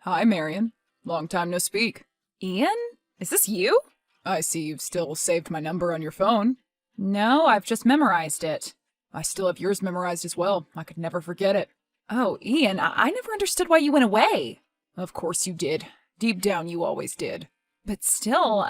Hi, Marion. Long time no speak. Ian? Is this you? I see you've still saved my number on your phone. No, I've just memorized it. I still have yours memorized as well. I could never forget it. Oh, Ian, I never understood why you went away. Of course you did. Deep down, you always did. But still,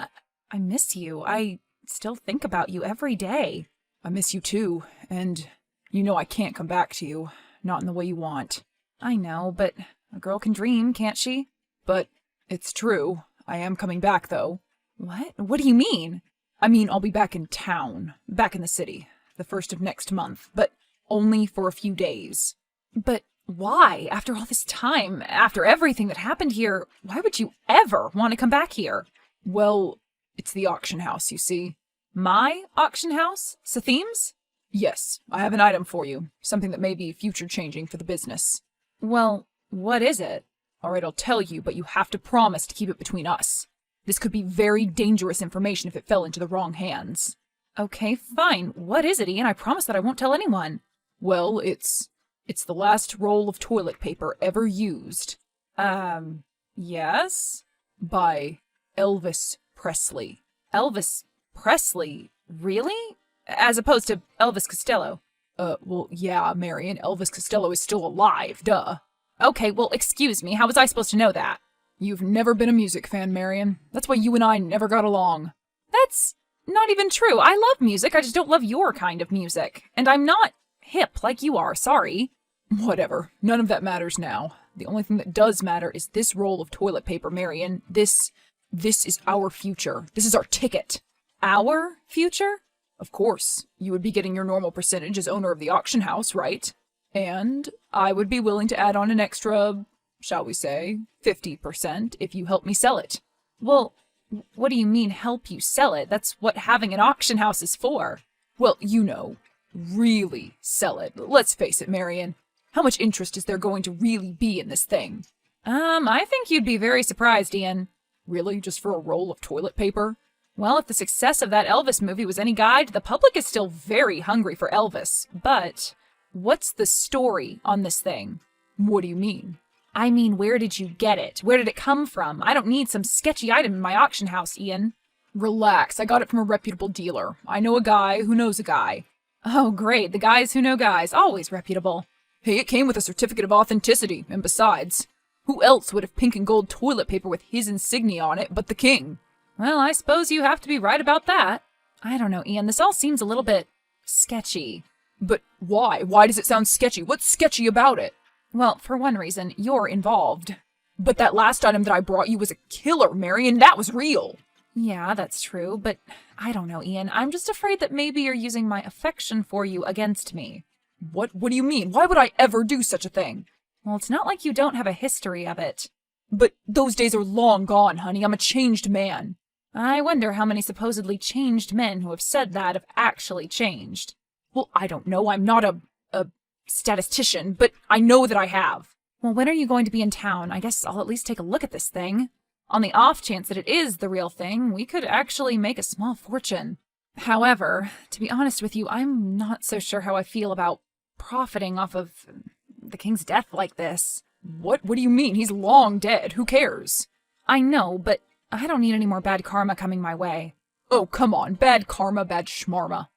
I miss you. I still think about you every day. I miss you too, and you know I can't come back to you. Not in the way you want. I know, but a girl can dream, can't she? But it's true. I am coming back, though. What? What do you mean? I mean, I'll be back in town. Back in the city. The first of next month. But only for a few days. But why? After all this time, after everything that happened here, why would you ever want to come back here? Well, it's the auction house, you see. My auction house? Satheem's? Yes, I have an item for you. Something that may be future-changing for the business. Well, what is it? All right, I'll tell you, but you have to promise to keep it between us. This could be very dangerous information if it fell into the wrong hands. Okay, fine. What is it, Ian? I promise that I won't tell anyone. Well, it's the last roll of toilet paper ever used. Yes? By Elvis Presley. Elvis Presley? Really? As opposed to Elvis Costello. Well, yeah, Marion, Elvis Costello is still alive, duh. Okay, well, excuse me, how was I supposed to know that? You've never been a music fan, Marion. That's why you and I never got along. That's not even true. I love music, I just don't love your kind of music. And I'm not hip like you are, sorry. Whatever. None of that matters now. The only thing that does matter is this roll of toilet paper, Marion. This is our future. This is our ticket. Our future? Of course. You would be getting your normal percentage as owner of the auction house, right? And I would be willing to add on an extra, shall we say, 50% if you help me sell it. Well, what do you mean help you sell it? That's what having an auction house is for. Well, you know, really sell it. Let's face it, Marion. How much interest is there going to really be in this thing? I think you'd be very surprised, Ian. Really? Just for a roll of toilet paper? Well, if the success of that Elvis movie was any guide, the public is still very hungry for Elvis. But what's the story on this thing? What do you mean? I mean, where did you get it? Where did it come from? I don't need some sketchy item in my auction house, Ian. Relax, I got it from a reputable dealer. I know a guy who knows a guy. Oh, great, the guys who know guys, always reputable. Hey, it came with a certificate of authenticity, and besides, who else would have pink and gold toilet paper with his insignia on it but the king? Well, I suppose you have to be right about that. I don't know, Ian, this all seems a little bit sketchy. But why? Why does it sound sketchy? What's sketchy about it? Well, for one reason, you're involved. But that last item that I brought you was a killer, Marion. That was real. Yeah, that's true, but I don't know, Ian. I'm just afraid that maybe you're using my affection for you against me. What do you mean? Why would I ever do such a thing? Well, it's not like you don't have a history of it. But those days are long gone, honey. I'm a changed man. I wonder how many supposedly changed men who have said that have actually changed. Well, I don't know. I'm not a statistician, but I know that I have. Well, when are you going to be in town? I guess I'll at least take a look at this thing. On the off chance that it is the real thing, we could actually make a small fortune. However, to be honest with you, I'm not so sure how I feel about profiting off of the king's death like this. What do you mean? He's long dead. Who cares? I know, but I don't need any more bad karma coming my way. Oh, come on. Bad karma, bad schmarma.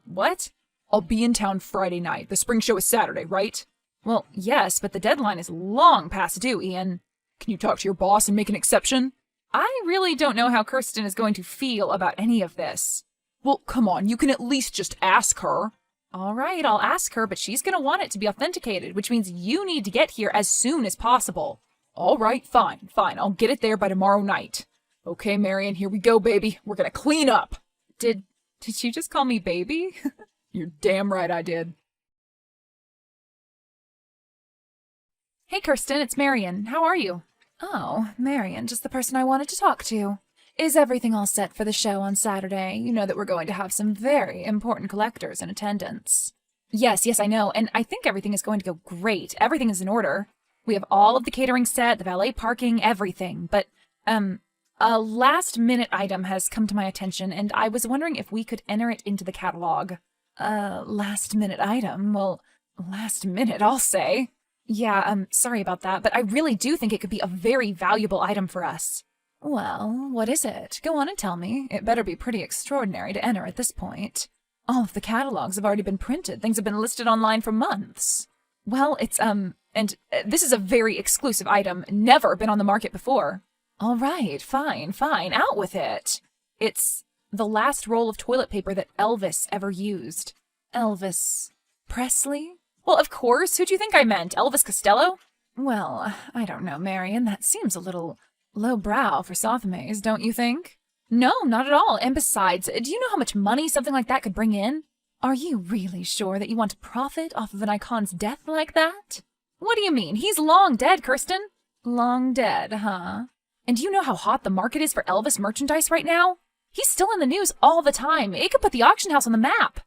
What? I'll be in town Friday night. The spring show is Saturday, right? Well, yes, but the deadline is long past due, Ian. Can you talk to your boss and make an exception? I really don't know how Kirsten is going to feel about any of this. Well, come on. You can at least just ask her. All right, I'll ask her, but she's going to want it to be authenticated, which means you need to get here as soon as possible. All right, fine. I'll get it there by tomorrow night. Okay, Marion, here we go, baby. We're gonna clean up. Did you just call me baby? You're damn right I did. Hey, Kirsten, it's Marion. How are you? Oh, Marion, just the person I wanted to talk to. Is everything all set for the show on Saturday? You know that we're going to have some very important collectors in attendance. Yes, I know, and I think everything is going to go great. Everything is in order. We have all of the catering set, the valet parking, everything. But, a last-minute item has come to my attention, and I was wondering if we could enter it into the catalog. Last-minute item? Well, last minute, I'll say. Yeah, sorry about that, but I really do think it could be a very valuable item for us. Well, what is it? Go on and tell me. It better be pretty extraordinary to enter at this point. All of the catalogs have already been printed. Things have been listed online for months. Well, it's, this is a very exclusive item, never been on the market before. All right, fine, out with it. It's the last roll of toilet paper that Elvis ever used. Elvis Presley? Well, of course, who do you think I meant? Elvis Costello? Well, I don't know, Marion, that seems a little lowbrow for Sothemes, don't you think? No, not at all, and besides, do you know how much money something like that could bring in? Are you really sure that you want to profit off of an icon's death like that? What do you mean? He's long dead, Kirsten. Long dead, huh? And do you know how hot the market is for Elvis merchandise right now? He's still in the news all the time. It could put the auction house on the map.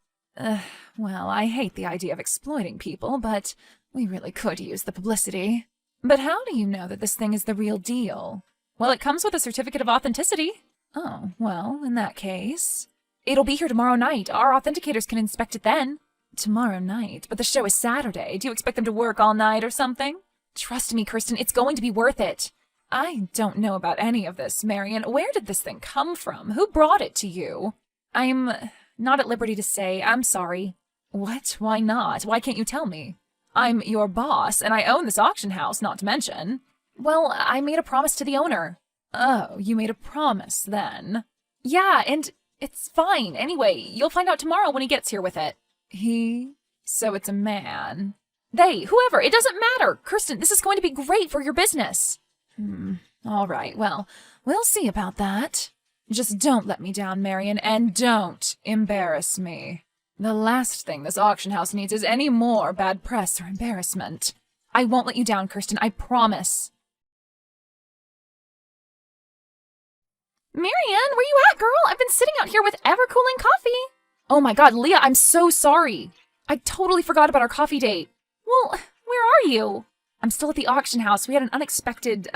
Well, I hate the idea of exploiting people, but we really could use the publicity. But how do you know that this thing is the real deal? Well, it comes with a certificate of authenticity. Oh, well, in that case... It'll be here tomorrow night. Our authenticators can inspect it then. Tomorrow night? But the show is Saturday. Do you expect them to work all night or something? Trust me, Kirsten, it's going to be worth it. I don't know about any of this, Marion. Where did this thing come from? Who brought it to you? I'm not at liberty to say. I'm sorry. What? Why not? Why can't you tell me? I'm your boss, and I own this auction house, not to mention. Well, I made a promise to the owner. Oh, you made a promise, then? Yeah, and it's fine. Anyway, you'll find out tomorrow when he gets here with it. He? So it's a man. They, whoever, it doesn't matter. Kirsten, this is going to be great for your business. All right, well, we'll see about that. Just don't let me down, Marion, and don't embarrass me. The last thing this auction house needs is any more bad press or embarrassment. I won't let you down, Kirsten, I promise. Marion, where you at, girl? I've been sitting out here with ever-cooling coffee. Oh my god, Leah, I'm so sorry. I totally forgot about our coffee date. Well, where are you? I'm still at the auction house. We had an unexpected,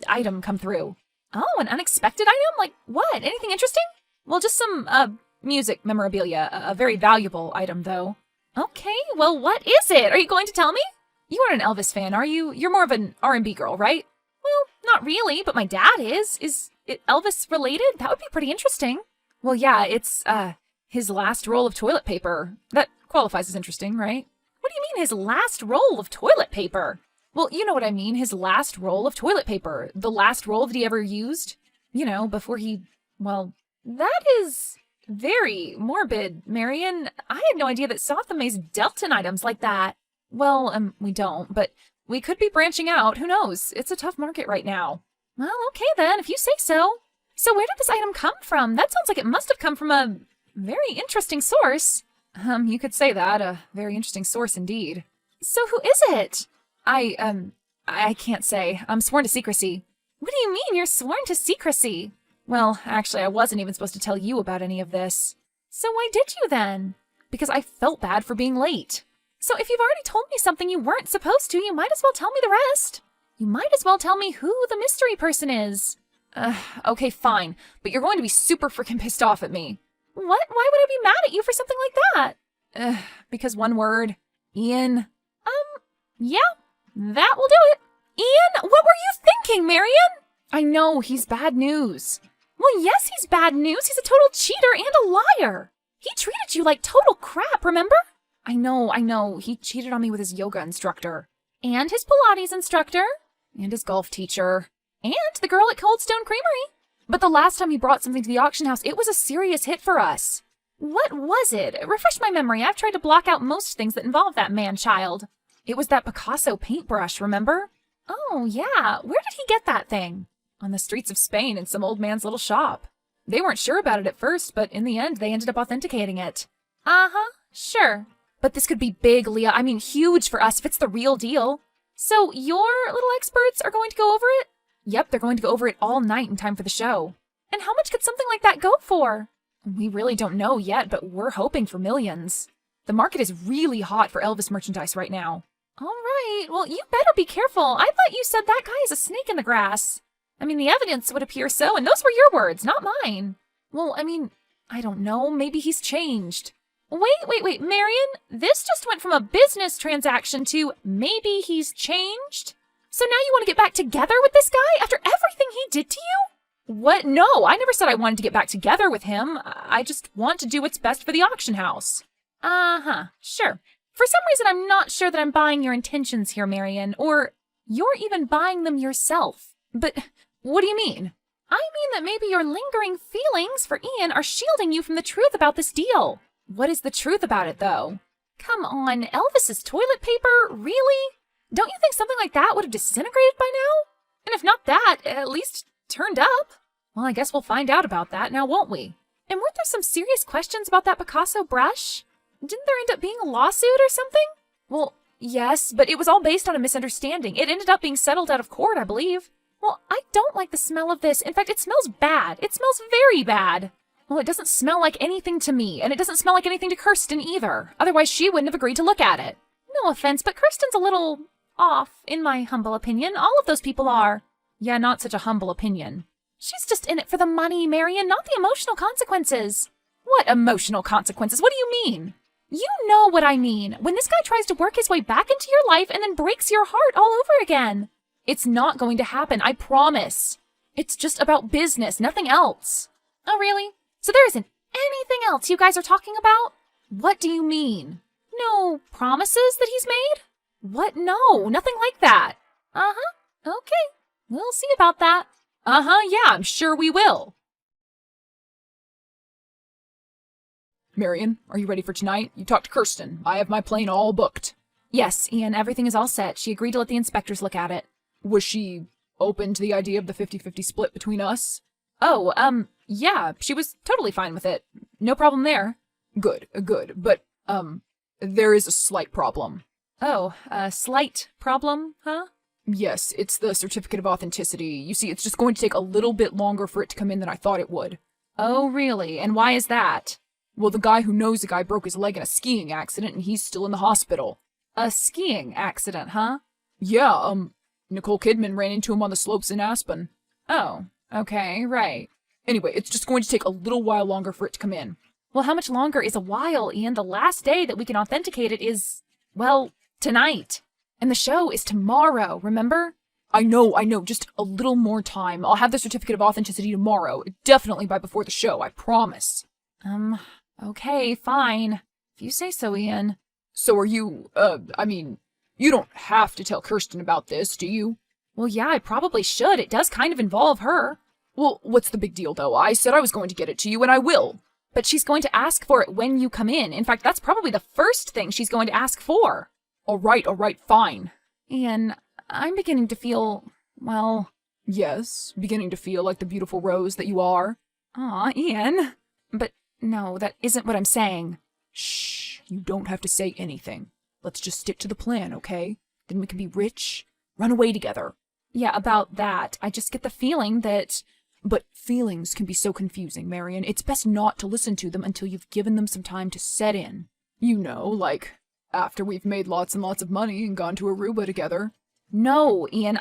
item come through. Oh, an unexpected item? Like what? Anything interesting? Well, just some, music memorabilia. A very valuable item, though. Okay, well, what is it? Are you going to tell me? You aren't an Elvis fan, are you? You're more of an R&B girl, right? Well, not really, but my dad is. Is it Elvis related? That would be pretty interesting. Well, yeah, it's, his last roll of toilet paper. That qualifies as interesting, right? What do you mean, his last roll of toilet paper? Well, you know what I mean, his last roll of toilet paper. The last roll that he ever used. You know, before he... Well, that is very morbid, Marion. I had no idea that Sothemes dealt in items like that. Well, we don't, but we could be branching out. Who knows? It's a tough market right now. Well, okay then, if you say so. So where did this item come from? That sounds like it must have come from a very interesting source. You could say that, a very interesting source indeed. So who is it? I can't say. I'm sworn to secrecy. What do you mean you're sworn to secrecy? Well, actually, I wasn't even supposed to tell you about any of this. So why did you then? Because I felt bad for being late. So if you've already told me something you weren't supposed to, you might as well tell me the rest. You might as well tell me who the mystery person is. Okay, fine, but you're going to be super freaking pissed off at me. What? Why would I be mad at you for something like that? Because one word. Ian. Yeah, that will do it. Ian, what were you thinking, Marion? I know, he's bad news. Well, yes, he's bad news. He's a total cheater and a liar. He treated you like total crap, remember? I know. He cheated on me with his yoga instructor. And his Pilates instructor. And his golf teacher. And the girl at Cold Stone Creamery. But the last time he brought something to the auction house, it was a serious hit for us. What was it? Refresh my memory. I've tried to block out most things that involve that man-child. It was that Picasso paintbrush, remember? Oh, yeah. Where did he get that thing? On the streets of Spain in some old man's little shop. They weren't sure about it at first, but in the end, they ended up authenticating it. Uh-huh, sure. But this could be big, Leah. I mean, huge for us if it's the real deal. So your little experts are going to go over it? Yep, they're going to go over it all night in time for the show. And how much could something like that go for? We really don't know yet, but we're hoping for millions. The market is really hot for Elvis merchandise right now. All right, well, you better be careful. I thought you said that guy is a snake in the grass. I mean, the evidence would appear so, and those were your words, not mine. Well, I mean, I don't know. Maybe he's changed. Wait, Marion, this just went from a business transaction to maybe he's changed? So now you want to get back together with this guy after everything he did to you? What? No, I never said I wanted to get back together with him. I just want to do what's best for the auction house. Sure. For some reason, I'm not sure that I'm buying your intentions here, Marion, or you're even buying them yourself. But what do you mean? I mean that maybe your lingering feelings for Ian are shielding you from the truth about this deal. What is the truth about it, though? Come on, Elvis's toilet paper? Really? Don't you think something like that would have disintegrated by now? And if not that, at least turned up? Well, I guess we'll find out about that now, won't we? And weren't there some serious questions about that Picasso brush? Didn't there end up being a lawsuit or something? Well, yes, but it was all based on a misunderstanding. It ended up being settled out of court, I believe. Well, I don't like the smell of this. In fact, it smells bad. It smells very bad. Well, it doesn't smell like anything to me, and it doesn't smell like anything to Kirsten either. Otherwise, she wouldn't have agreed to look at it. No offense, but Kirsten's a little off, in my humble opinion. All of those people are. Yeah, not such a humble opinion. She's just in it for the money, Marion, not the emotional consequences. What emotional consequences? What do you mean? You know what I mean. When this guy tries to work his way back into your life and then breaks your heart all over again. It's not going to happen, I promise. It's just about business, nothing else. Oh, really? So there isn't anything else you guys are talking about? What do you mean? No promises that he's made? What? No, nothing like that. Uh-huh. Okay. We'll see about that. Uh-huh, yeah, I'm sure we will. Marion, are you ready for tonight? You talked to Kirsten. I have my plane all booked. Yes, Ian, everything is all set. She agreed to let the inspectors look at it. Was she open to the idea of the 50-50 split between us? Oh, yeah, she was totally fine with it. No problem there. Good. But, there is a slight problem. Oh, a slight problem, huh? Yes, it's the certificate of authenticity. You see, it's just going to take a little bit longer for it to come in than I thought it would. Oh, really? And why is that? Well, the guy who knows the guy broke his leg in a skiing accident and he's still in the hospital. A skiing accident, huh? Yeah, Nicole Kidman ran into him on the slopes in Aspen. Oh, okay, right. Anyway, it's just going to take a little while longer for it to come in. Well, how much longer is a while, Ian? The last day that we can authenticate it is, well, tonight. And the show is tomorrow, remember? I know, just a little more time. I'll have the certificate of authenticity tomorrow. Definitely by before the show, I promise. Okay, fine. If you say so, Ian. So are you, you don't have to tell Kirsten about this, do you? Well, yeah, I probably should. It does kind of involve her. Well, what's the big deal, though? I said I was going to get it to you, and I will. But she's going to ask for it when you come in. In fact, that's probably the first thing she's going to ask for. All right, fine. Ian, I'm beginning to feel, well... Yes, beginning to feel like the beautiful rose that you are. Aw, Ian. But no, that isn't what I'm saying. Shh, you don't have to say anything. Let's just stick to the plan, okay? Then we can be rich, run away together. Yeah, about that. I just get the feeling that... But feelings can be so confusing, Marion. It's best not to listen to them until you've given them some time to set in. You know, like, after we've made lots and lots of money and gone to Aruba together. No, Ian,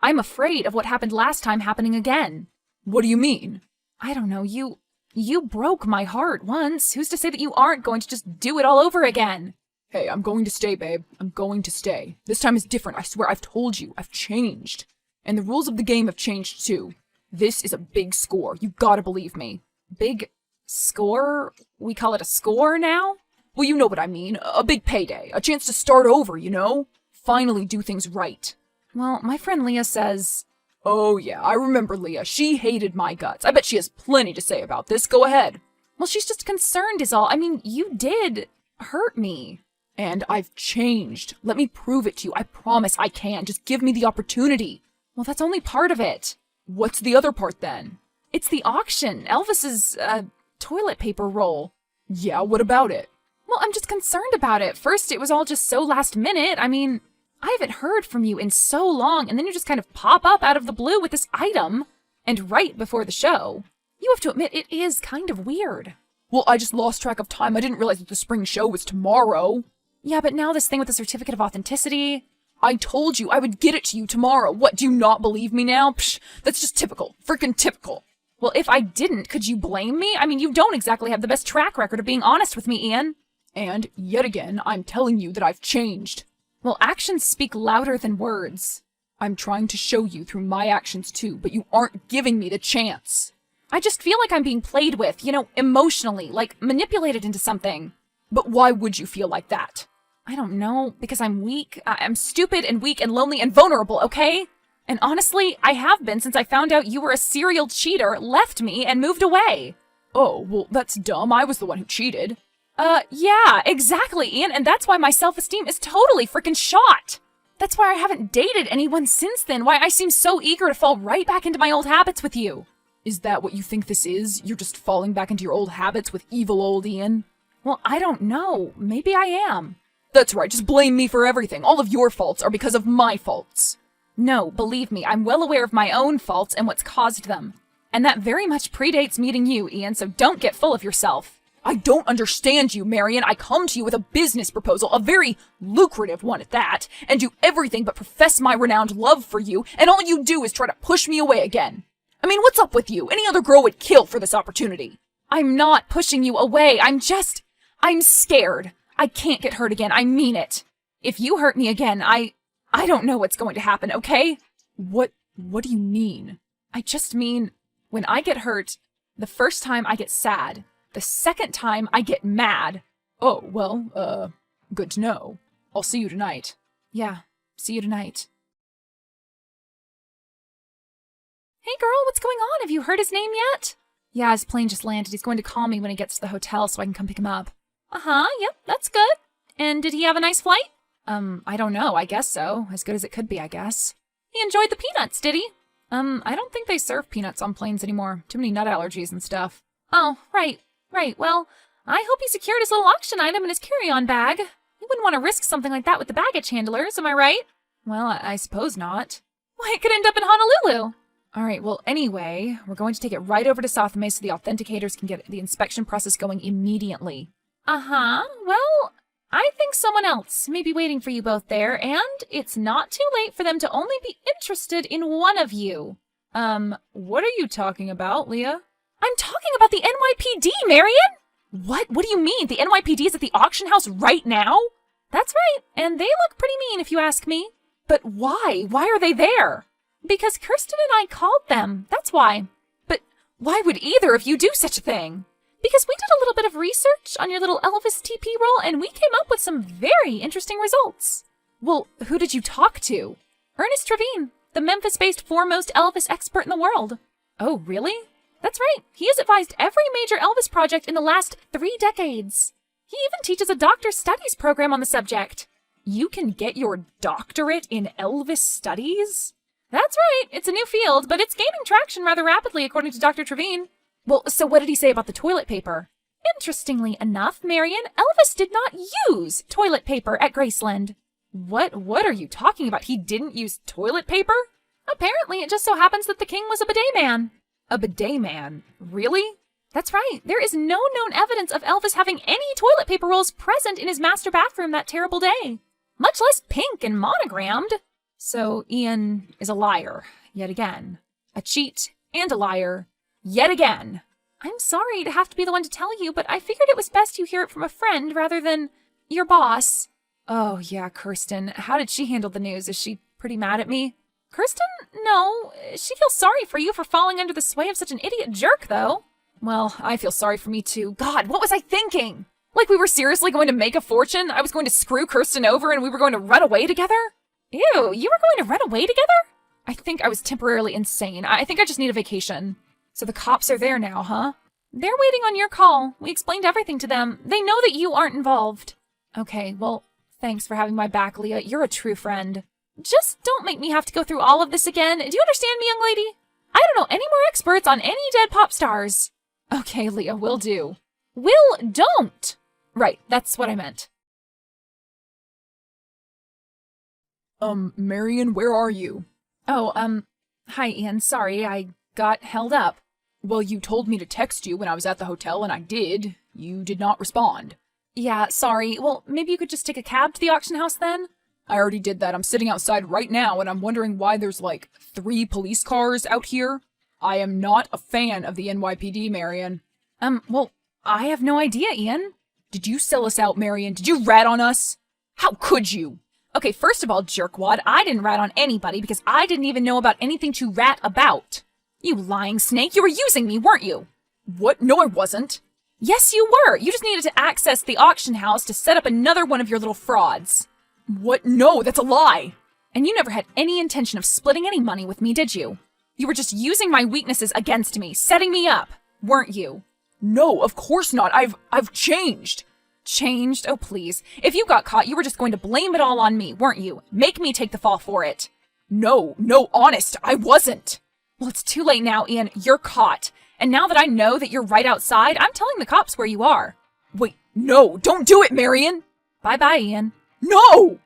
I'm afraid of what happened last time happening again. What do you mean? I don't know, you broke my heart once. Who's to say that you aren't going to just do it all over again? Hey, I'm going to stay, babe. I'm going to stay. This time is different, I swear. I've told you. I've changed. And the rules of the game have changed, too. This is a big score. You gotta believe me. Big score? We call it a score now? Well, you know what I mean. A big payday. A chance to start over, you know? Finally do things right. Well, my friend Leah says... Oh, yeah, I remember Leah. She hated my guts. I bet she has plenty to say about this. Go ahead. Well, she's just concerned is all. I mean, you did hurt me. And I've changed. Let me prove it to you. I promise I can. Just give me the opportunity. Well, that's only part of it. What's the other part, then? It's the auction. Elvis's, toilet paper roll. Yeah, what about it? Well, I'm just concerned about it. First, it was all just so last minute. I mean, I haven't heard from you in so long, and then you just kind of pop up out of the blue with this item, and right before the show. You have to admit, it is kind of weird. Well, I just lost track of time. I didn't realize that the spring show was tomorrow. Yeah, but now this thing with the certificate of authenticity... I told you I would get it to you tomorrow. What, do you not believe me now? Psh, that's just typical. Frickin' typical. Well, if I didn't, could you blame me? I mean, you don't exactly have the best track record of being honest with me, Ian. And, yet again, I'm telling you that I've changed. Well, actions speak louder than words. I'm trying to show you through my actions too, but you aren't giving me the chance. I just feel like I'm being played with, emotionally, like manipulated into something. But why would you feel like that? I don't know, because I'm weak. I'm stupid and weak and lonely and vulnerable, okay? And honestly, I have been since I found out you were a serial cheater, left me, and moved away. Oh, well, that's dumb. I was the one who cheated. Yeah, exactly, Ian, and that's why my self-esteem is totally freaking shot. That's why I haven't dated anyone since then, why I seem so eager to fall right back into my old habits with you. Is that what you think this is? You're just falling back into your old habits with evil old Ian? Well, I don't know. Maybe I am. That's right, just blame me for everything. All of your faults are because of my faults. No, believe me, I'm well aware of my own faults and what's caused them. And that very much predates meeting you, Ian, so don't get full of yourself. I don't understand you, Marion. I come to you with a business proposal, a very lucrative one at that, and do everything but profess my renowned love for you, and all you do is try to push me away again. I mean, what's up with you? Any other girl would kill for this opportunity. I'm not pushing you away. I'm scared. I can't get hurt again. I mean it. If you hurt me again, I don't know what's going to happen, okay? What do you mean? I just mean, when I get hurt, the first time I get sad. The second time, I get mad. Oh, well, good to know. I'll see you tonight. Yeah, see you tonight. Hey girl, what's going on? Have you heard his name yet? Yeah, his plane just landed. He's going to call me when he gets to the hotel so I can come pick him up. Uh-huh, yep, that's good. And did he have a nice flight? I don't know, I guess so. As good as it could be, I guess. He enjoyed the peanuts, did he? I don't think they serve peanuts on planes anymore. Too many nut allergies and stuff. Oh, right. Well, I hope he secured his little auction item in his carry-on bag. You wouldn't want to risk something like that with the baggage handlers, am I right? Well, I suppose not. Why, it could end up in Honolulu. All right, well, anyway, we're going to take it right over to South May so the authenticators can get the inspection process going immediately. Uh-huh. Well, I think someone else may be waiting for you both there, and it's not too late for them to only be interested in one of you. What are you talking about, Leah? I'm talking about the NYPD, Marion! What? What do you mean? The NYPD is at the auction house right now? That's right, and they look pretty mean if you ask me. But why? Why are they there? Because Kirsten and I called them, that's why. But why would either of you do such a thing? Because we did a little bit of research on your little Elvis TP roll, and we came up with some very interesting results. Well, who did you talk to? Ernest Trevine, the Memphis-based foremost Elvis expert in the world. Oh, really? That's right. He has advised every major Elvis project in the last 3 decades. He even teaches a doctor's studies program on the subject. You can get your doctorate in Elvis studies? That's right. It's a new field, but it's gaining traction rather rapidly, according to Dr. Trevine. Well, so what did he say about the toilet paper? Interestingly enough, Marion, Elvis did not use toilet paper at Graceland. What are you talking about? He didn't use toilet paper? Apparently, it just so happens that the king was a bidet man. A bidet man? Really? That's right. There is no known evidence of Elvis having any toilet paper rolls present in his master bathroom that terrible day. Much less pink and monogrammed. So Ian is a liar, yet again. A cheat and a liar, yet again. I'm sorry to have to be the one to tell you, but I figured it was best you hear it from a friend rather than your boss. Oh, yeah, Kirsten. How did she handle the news? Is she pretty mad at me? Kirsten? No. She feels sorry for you for falling under the sway of such an idiot jerk, though. Well, I feel sorry for me, too. God, what was I thinking? Like we were seriously going to make a fortune? I was going to screw Kirsten over and we were going to run away together? Ew, you were going to run away together? I think I was temporarily insane. I think I just need a vacation. So the cops are there now, huh? They're waiting on your call. We explained everything to them. They know that you aren't involved. Okay, well, thanks for having my back, Leah. You're a true friend. Just don't make me have to go through all of this again. Do you understand me, young lady? I don't know any more experts on any dead pop stars. Okay, Leah, will do. Don't! Right, that's what I meant. Marion, where are you? Oh, hi, Ian. Sorry, I got held up. Well, you told me to text you when I was at the hotel, and I did. You did not respond. Yeah, sorry. Well, maybe you could just take a cab to the auction house then? I already did that. I'm sitting outside right now, and I'm wondering why there's, 3 police cars out here. I am not a fan of the NYPD, Marion. Well, I have no idea, Ian. Did you sell us out, Marion? Did you rat on us? How could you? Okay, first of all, jerkwad, I didn't rat on anybody because I didn't even know about anything to rat about. You lying snake, you were using me, weren't you? What? No, I wasn't. Yes, you were. You just needed to access the auction house to set up another one of your little frauds. What? No, that's a lie. And you never had any intention of splitting any money with me, did you? You were just using my weaknesses against me, setting me up, weren't you? No, of course not. I've changed. Changed? Oh, please. If you got caught, you were just going to blame it all on me, weren't you? Make me take the fall for it. No, honest, I wasn't. Well, it's too late now, Ian. You're caught. And now that I know that you're right outside, I'm telling the cops where you are. Wait, no, don't do it, Marion. Bye-bye, Ian. No!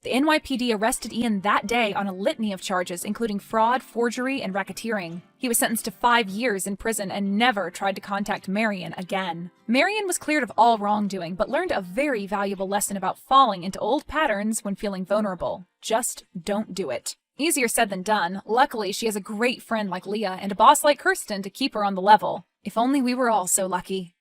The NYPD arrested Ian that day on a litany of charges, including fraud, forgery, and racketeering. He was sentenced to 5 years in prison and never tried to contact Marion again. Marion was cleared of all wrongdoing, but learned a very valuable lesson about falling into old patterns when feeling vulnerable. Just don't do it. Easier said than done. Luckily, she has a great friend like Leah and a boss like Kirsten to keep her on the level. If only we were all so lucky.